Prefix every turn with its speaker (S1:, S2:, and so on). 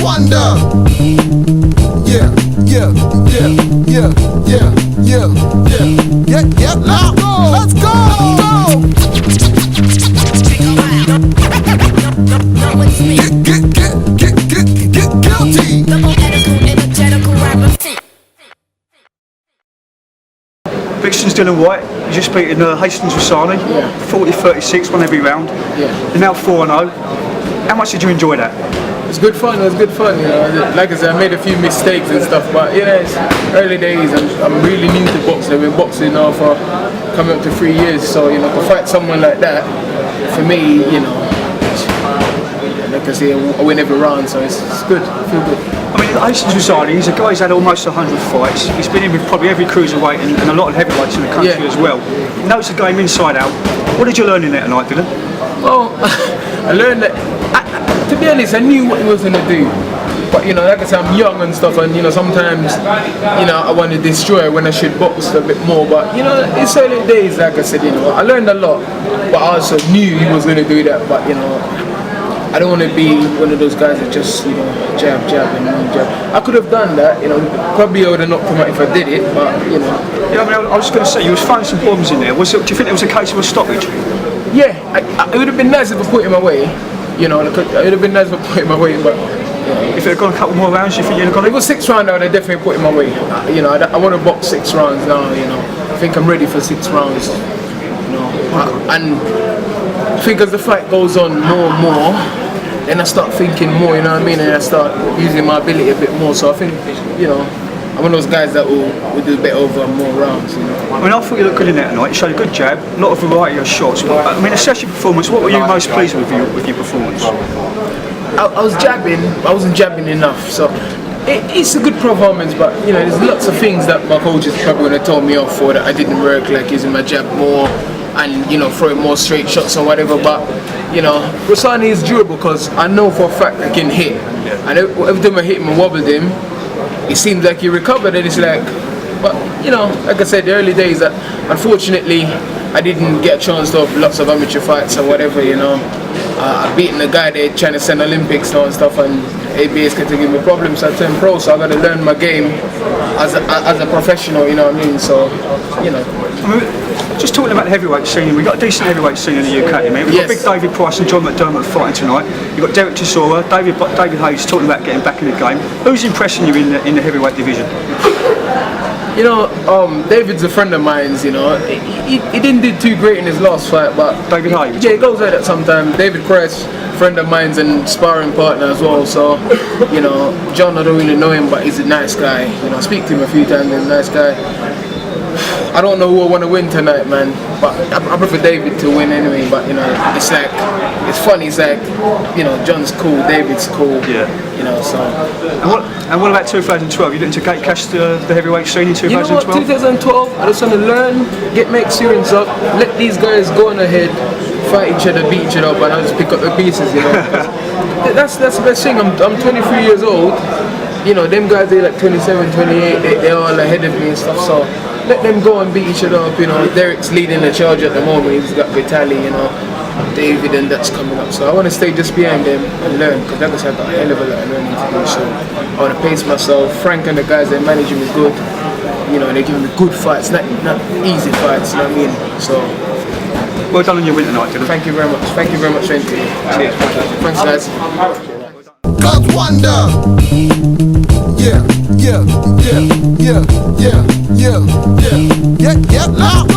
S1: wonder. Yeah, yeah, yeah, yeah, yeah, yeah, yeah, yeah, yeah. Let's go, Get guilty.
S2: Brixton's Dillian Whyte. You just beaten Hastings Rasani. 40-36, won every round. You're now 4-0. How much did you enjoy that?
S3: It's good fun. It was good fun. You know, like I said, I made a few mistakes and stuff, but you know, it's early days. I'm really new to boxing. I've been boxing now for coming up to 3 years. So you know, to fight someone like that, for me, you know, like I say, I win every round, so it's good. I feel good.
S2: I mean, Hastings Rasani, he's a guy who's had almost 100 fights. He's been in with probably every cruiserweight and a lot of heavyweights in the country as well. He knows the game inside out. What did you learn in there tonight, Dillian?
S3: Well, I learned that, to be honest, I knew what he was going to do. But, you know, like I said, I'm young and stuff, and, you know, sometimes, you know, I want to destroy when I should box a bit more. But, you know, it's early days, like I said, you know, I learned a lot. But I also knew he was going to do that. But, you know, I don't want to be one of those guys that just, you know, jab, and jab. I could have done that, you know, probably I would have knocked him out if I did it, but, you know.
S2: Yeah, I mean, I was just going to say, you was throwing some bombs in there. Do you think it was a case of a stoppage?
S3: Yeah, it would have been nice if I put him away, you know, it would have been nice if I put him away, but... You know,
S2: if it had gone a couple more rounds, you think you'd have gone?
S3: If it was 6 rounds, I would have definitely put him away. You know, I want to box 6 rounds now, you know. I think I'm ready for 6 rounds, you know. And I think as the fight goes on more and more, then I start thinking more, you know what I mean, and I start using my ability a bit more. So I think, you know, I'm one of those guys that will do a bit over more rounds, you know.
S2: I mean, I thought you looked good in there tonight. You showed a good jab, a lot of variety of shots. But, I mean, assess your performance. What were you most pleased with your performance?
S3: I was jabbing, I wasn't jabbing enough. So it's a good performance, but you know, there's lots of things that my coach is probably going to tell me off for that I didn't work, like using my jab more and, you know, throwing more straight shots or whatever. But you know, Rasani is durable because I know for a fact I can hit. And every time I hit him and wobbled him, it seems like he recovered, and it's like, but you know, like I said, the early days that unfortunately I didn't get a chance to have lots of amateur fights or whatever, you know. I've beaten the guy they're trying to send Olympics now and stuff, and ABS can give me problems. So I turned pro, so I got to learn my game as a professional, you know what I mean? So, you know.
S2: Just talking about the heavyweight scene, we've got a decent heavyweight scene in the UK, I mean. We've got Big David Price and John McDermott fighting tonight. You've got Derek Chisora, David Hayes talking about getting back in the game. Who's impressing you in the heavyweight division?
S3: You know, David's a friend of mine, you know. He didn't do too great in his last fight, but... David Hayes? Yeah, he goes like that sometimes. David Price, friend of mine and sparring partner as well, so, you know, John, I don't really know him, but he's a nice guy. You know, I speak to him a few times, he's a nice guy. I don't know who I want to win tonight, man, but I prefer David to win anyway. But you know, it's like, it's funny. It's like, you know, John's cool, David's cool. Yeah. You know, so.
S2: And what about 2012? You didn't get cash the heavyweight scene in 2012?
S3: You know what? 2012, I just want to learn, get my experience up, let these guys go on ahead, fight each other, beat each other up, and I'll just pick up the pieces. You know, that's the best thing. I'm 23 years old. You know, them guys, they're like 27, 28. They're all ahead of me and stuff. So. Let them go and beat each other up, you know. Derek's leading the charge at the moment. He's got Vitaly, you know, David, and that's coming up. So I want to stay just behind them and learn, because like I said, I've got a hell of a lot of learning to do. So I want to pace myself. Frank and the guys, they're managing me good. You know, they're giving me good fights, not easy fights, you know what I mean? So.
S2: Well done on your win tonight, Dillian.
S3: Thank you very much. Thank you very much, thank you. Cheers. Thanks, guys.
S1: God's wonder. Yeah, yeah, yeah, yeah, yeah, yeah, yeah, yeah, yeah,